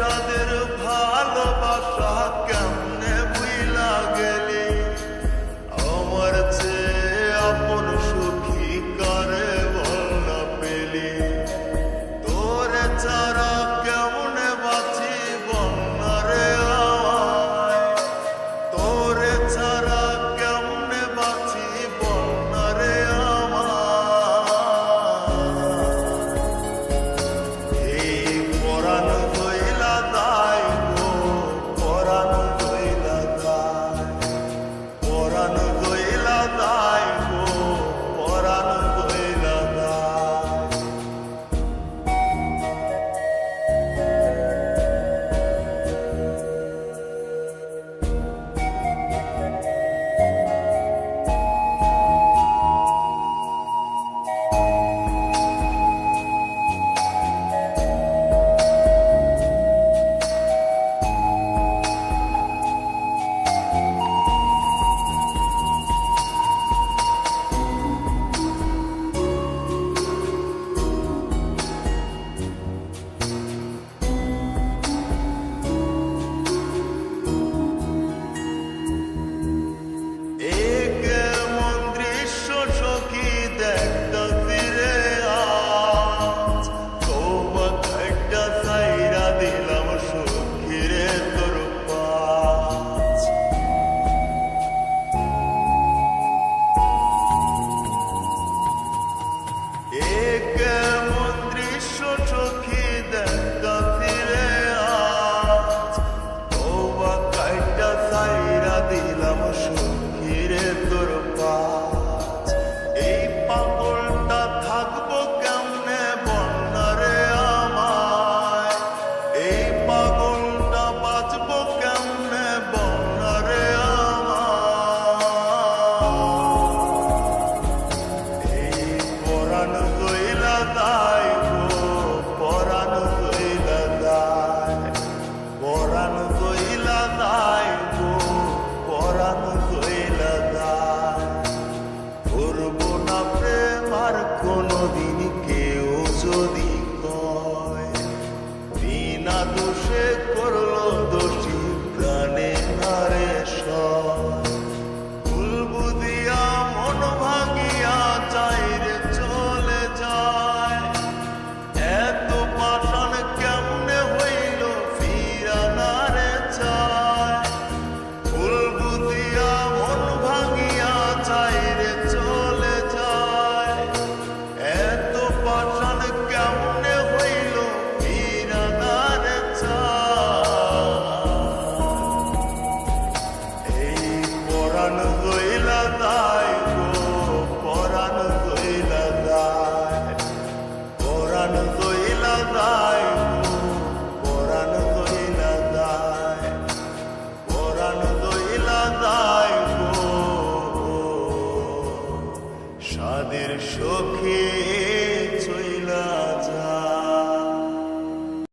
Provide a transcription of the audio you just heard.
সাদের ভালোবাসা কেমনে ভুইলা গেলি আমার চেয়ে আপন সুখী কারে বল না পেলি তোরে ছাড়া কেমনে বাঁচি বল না রে আমায় তোরে ছাড়া কেমনে বাঁচি বল না রে এই পরাণ হইলা দায় গো পরাণ হইলা দায় পরাণ হইলা দায় গো পরাণ হইলা দায় কেমন দৃশ্য সখী দেখতাছি রে আজ তওবা কাইটা ছাইরা দিলাম সখী রে তোর পাশ কেমন দৃশ্য সখী দেখতাছি রে আজ তওবা কাইটা ছাইরা দিলাম সখী রে তোর পাশ এই পাগলটা থাকবো কেমনে বল না রে আমায় এই পাগলটা বাঁচবো কেমনে বল না রে আমায় এই পরাণ হইলা দায় গো পরাণ হইলা দায় পরাণ হইলা দায় গো পরাণ হইলা দায় করবো না প্রেম আর কোনোদিন কেউ যদি কয় বিনা দোষে করলো দোষী প্রাণে নারে সয় ভুল বুঝিয়া মন ভাঙিয়া চাইরে চলে যায় এত পাষাণ কেমনে হইল ফিরা না রে চায় ভুল বুঝিয়া মন ভাঙিয়া চাইরে চলে যায় এত পাষাণ কেমনে হইল ফিরা না রে চায় এই পরাণ হইলা দায় গো পরাণ হইলা দায় পরাণ হইলা দায় গো পরাণ হইলা দায় পরাণ হইলা দায় গো সাদের সখী